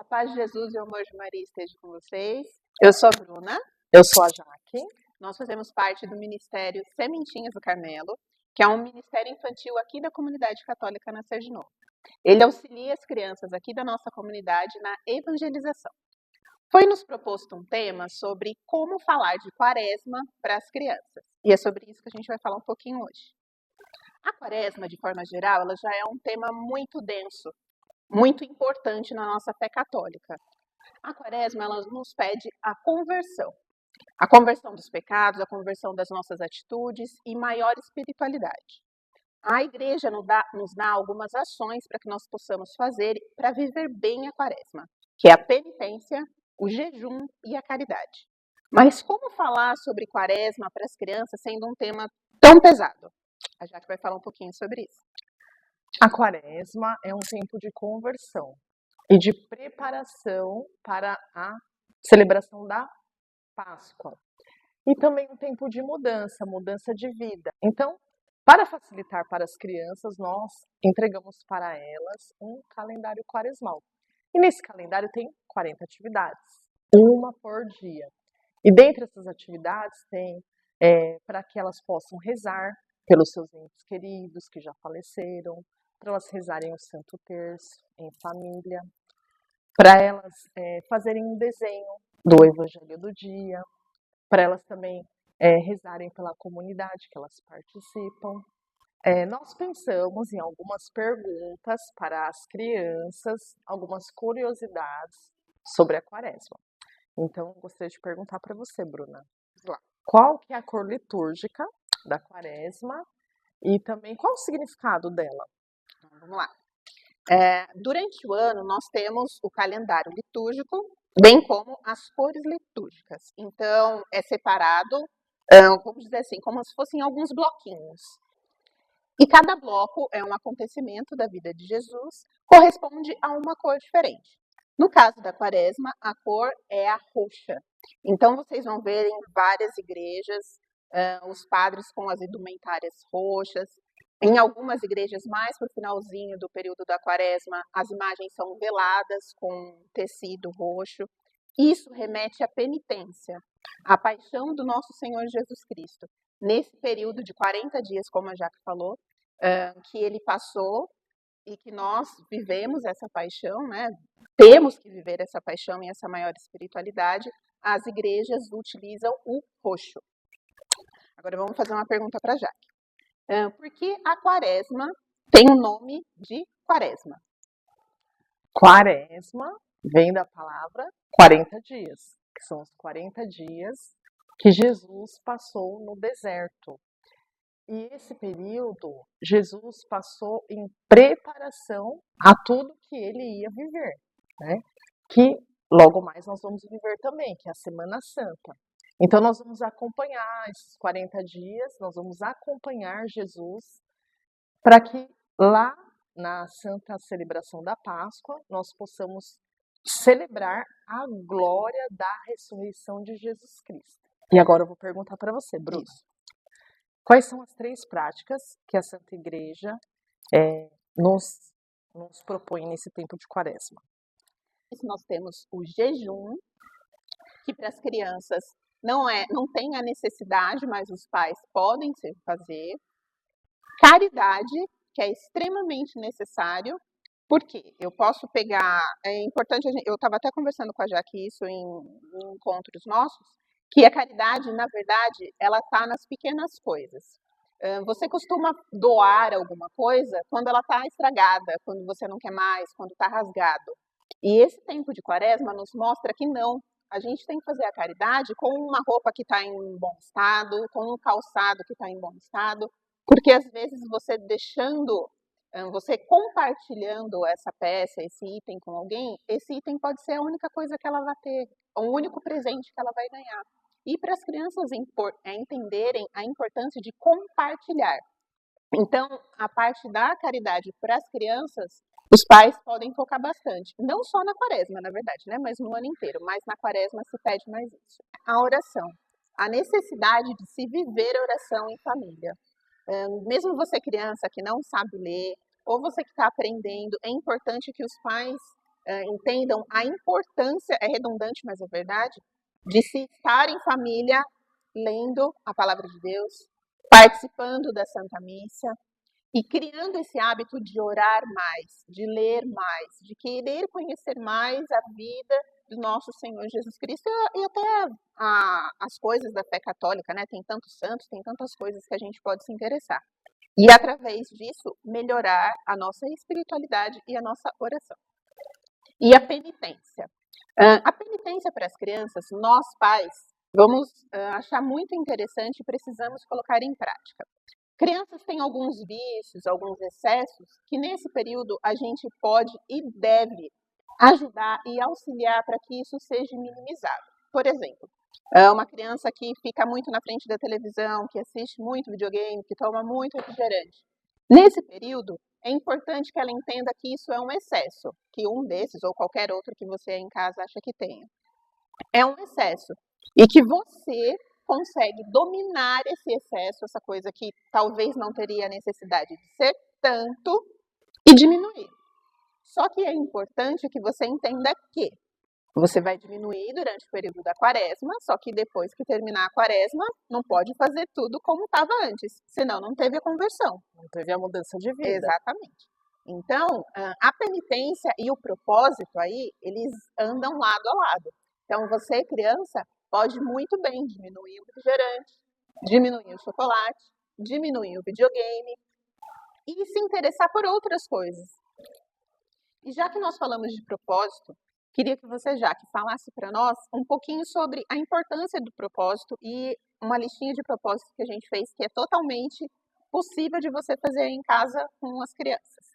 A paz de Jesus e o amor de Maria esteja com vocês. Eu sou a Bruna. Eu sou a Jaque. Nós fazemos parte do Ministério Sementinhas do Carmelo, que é um ministério infantil aqui da comunidade católica Nascer de Novo. Ele auxilia as crianças aqui da nossa comunidade na evangelização. Foi nos proposto um tema sobre como falar de quaresma para as crianças. E é sobre isso que a gente vai falar um pouquinho hoje. A quaresma, de forma geral, ela já é um tema muito denso, muito importante na nossa fé católica. A quaresma, ela nos pede a conversão dos pecados, a conversão das nossas atitudes e maior espiritualidade. A igreja nos dá algumas ações para que nós possamos fazer para viver bem a quaresma, que é a penitência, o jejum e a caridade. Mas como falar sobre quaresma para as crianças sendo um tema tão pesado? A Jaque vai falar um pouquinho sobre isso. A quaresma é um tempo de conversão e de preparação para a celebração da Páscoa. E também um tempo de mudança de vida. Então, para facilitar para as crianças, nós entregamos para elas um calendário quaresmal. E nesse calendário tem 40 atividades, uma por dia. E dentre essas atividades tem para que elas possam rezar pelos seus entes queridos que já faleceram, para elas rezarem o Santo Terço em família, para elas fazerem um desenho do Evangelho do dia, para elas também rezarem pela comunidade que elas participam. Nós pensamos em algumas perguntas para as crianças, algumas curiosidades sobre a quaresma. Então, eu gostaria de perguntar para você, Bruna, qual que é a cor litúrgica da quaresma e também qual o significado dela? Vamos lá. Durante o ano, nós temos o calendário litúrgico, bem como as cores litúrgicas. Então, é separado, vamos dizer assim, como se fossem alguns bloquinhos. E cada bloco é um acontecimento da vida de Jesus, corresponde a uma cor diferente. No caso da quaresma, a cor é a roxa. Então, vocês vão ver em várias igrejas os padres com as indumentárias roxas. Em algumas igrejas, mais para o finalzinho do período da quaresma, as imagens são veladas com tecido roxo. Isso remete à penitência, à paixão do nosso Senhor Jesus Cristo. Nesse período de 40 dias, como a Jaque falou, que ele passou e que nós vivemos essa paixão, né? Temos que viver essa paixão e essa maior espiritualidade, as igrejas utilizam o roxo. Agora vamos fazer uma pergunta para a Jaque. Por que a quaresma tem o nome de quaresma? Quaresma vem da palavra 40 dias, que são os 40 dias que Jesus passou no deserto. E esse período, Jesus passou em preparação a tudo que ele ia viver, né? Que logo mais nós vamos viver também, que é a Semana Santa. Então, nós vamos acompanhar esses 40 dias, nós vamos acompanhar Jesus para que lá na Santa Celebração da Páscoa nós possamos celebrar a glória da ressurreição de Jesus Cristo. E agora eu vou perguntar para você, Bruno. Quais são as 3 práticas que a Santa Igreja nos propõe nesse tempo de quaresma? Nós temos o jejum, que para as crianças não tem a necessidade, mas os pais podem fazer. Caridade, que é extremamente necessário, porque eu posso pegar, é importante, eu estava até conversando com a Jaque isso em encontros nossos, que a caridade, na verdade, ela está nas pequenas coisas. Você costuma doar alguma coisa quando ela está estragada, quando você não quer mais, quando está rasgado. E esse tempo de quaresma nos mostra que não. A gente tem que fazer a caridade com uma roupa que está em bom estado, com um calçado que está em bom estado, porque às vezes você compartilhando essa peça, esse item com alguém, esse item pode ser a única coisa que ela vai ter, o único presente que ela vai ganhar. E para as crianças entenderem a importância de compartilhar. Então, a parte da caridade para as crianças, os pais podem focar bastante. Não só na quaresma, na verdade, né? Mas no ano inteiro. Mas na quaresma se pede mais isso. A oração. A necessidade de se viver a oração em família. Mesmo você criança que não sabe ler, ou você que está aprendendo, é importante que os pais entendam a importância, é redundante, mas é verdade, de se estar em família lendo a palavra de Deus, participando da Santa Missa e criando esse hábito de orar mais, de ler mais, de querer conhecer mais a vida do nosso Senhor Jesus Cristo e até as coisas da fé católica, né? Tem tantos santos, tem tantas coisas que a gente pode se interessar. E através disso, melhorar a nossa espiritualidade e a nossa oração. E a penitência. A penitência para as crianças, nós pais, vamos achar muito interessante e precisamos colocar em prática. Crianças têm alguns vícios, alguns excessos, que nesse período a gente pode e deve ajudar e auxiliar para que isso seja minimizado. Por exemplo, uma criança que fica muito na frente da televisão, que assiste muito videogame, que toma muito refrigerante. Nesse período, é importante que ela entenda que isso é um excesso, que um desses ou qualquer outro que você em casa acha que tenha. É um excesso. E que você consegue dominar esse excesso, essa coisa que talvez não teria necessidade de ser tanto, e diminuir. Só que é importante que você entenda que você vai diminuir durante o período da quaresma, só que depois que terminar a quaresma, não pode fazer tudo como estava antes, senão não teve a conversão. Não teve a mudança de vida. Exatamente. Então, a penitência e o propósito aí, eles andam lado a lado. Então, você, criança, pode muito bem diminuir o refrigerante, diminuir o chocolate, diminuir o videogame e se interessar por outras coisas. E já que nós falamos de propósito, queria que você, Jaque, falasse para nós um pouquinho sobre a importância do propósito e uma listinha de propósitos que a gente fez que é totalmente possível de você fazer em casa com as crianças.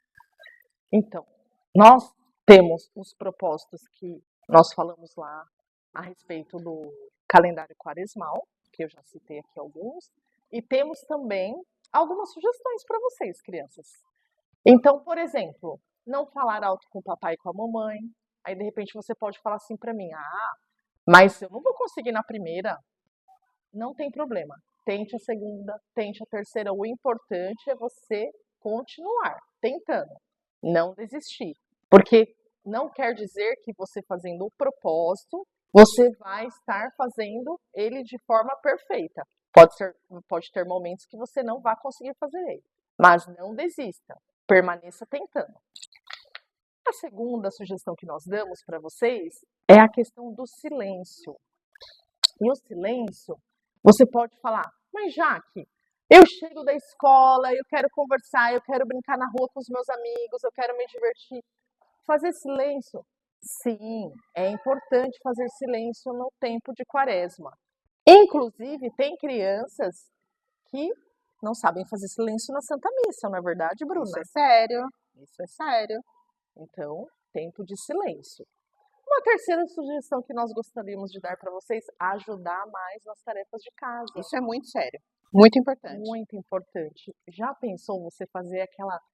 Então, nós temos os propósitos que nós falamos lá a respeito do calendário quaresmal, que eu já citei aqui alguns, e temos também algumas sugestões para vocês, crianças. Então, por exemplo, não falar alto com o papai e com a mamãe. Aí, de repente, você pode falar assim para mim: mas eu não vou conseguir na primeira. Não tem problema. Tente a segunda, tente a terceira. O importante é você continuar tentando, não desistir. Porque não quer dizer que você fazendo o propósito, você vai estar fazendo ele de forma perfeita. Pode ter momentos que você não vai conseguir fazer ele. Mas não desista. Permaneça tentando. A segunda sugestão que nós damos para vocês é a questão do silêncio. E o silêncio, você pode falar: mas Jaque, eu chego da escola, eu quero conversar, eu quero brincar na rua com os meus amigos, eu quero me divertir. Fazer silêncio? Sim, é importante fazer silêncio no tempo de quaresma. Inclusive, tem crianças que não sabem fazer silêncio na Santa Missa, não é verdade, Bruna? Isso é sério, isso é sério. Então, tempo de silêncio. Uma terceira sugestão que nós gostaríamos de dar para vocês: ajudar mais nas tarefas de casa. Isso é muito sério, muito importante. Muito importante. Já pensou você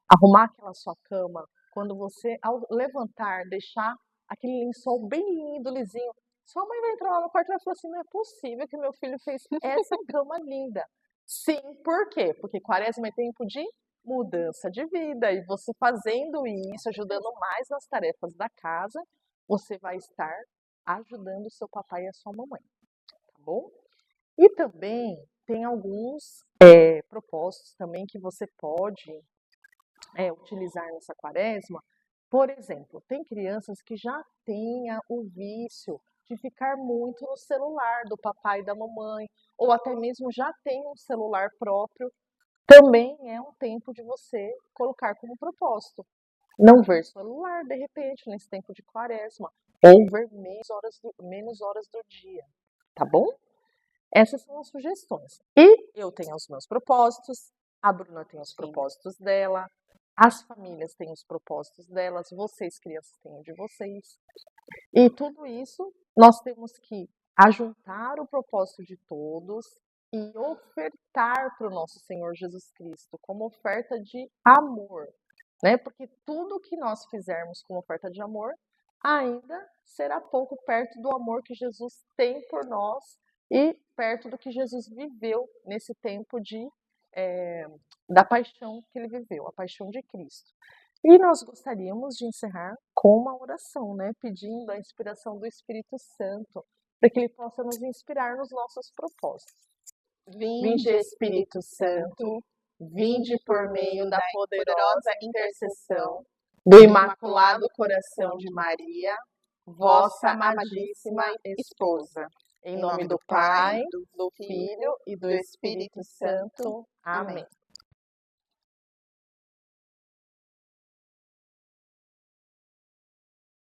arrumar aquela sua cama, quando você, ao levantar, deixar aquele lençol bem lindo, lisinho, sua mãe vai entrar lá no quarto e vai falar assim: não é possível que meu filho fez essa cama linda. Sim, por quê? Porque quaresma é tempo de mudança de vida, e você fazendo isso, ajudando mais nas tarefas da casa, você vai estar ajudando o seu papai e a sua mamãe, tá bom? E também tem alguns propósitos também que você pode utilizar nessa quaresma. Por exemplo, tem crianças que já têm o vício de ficar muito no celular do papai e da mamãe, ou até mesmo já tem um celular próprio. Também é um tempo de você colocar como propósito não ver celular, de repente, nesse tempo de quaresma, ou ver menos horas do dia, tá bom? Essas são as sugestões. E eu tenho os meus propósitos, a Bruna tem os propósitos dela, as famílias têm os propósitos delas, vocês, crianças, têm o de vocês. E tudo isso nós temos que ajuntar o propósito de todos e ofertar para o nosso Senhor Jesus Cristo como oferta de amor, né? Porque tudo que nós fizermos como oferta de amor ainda será pouco perto do amor que Jesus tem por nós e perto do que Jesus viveu nesse tempo da paixão que ele viveu, a paixão de Cristo. E nós gostaríamos de encerrar com uma oração, né? Pedindo a inspiração do Espírito Santo, para que ele possa nos inspirar nos nossos propósitos. Vinde, Espírito Santo, vinde por meio da poderosa intercessão do Imaculado Coração de Maria, vossa amadíssima esposa. Em nome do Pai, do Filho e do Espírito Santo. Amém.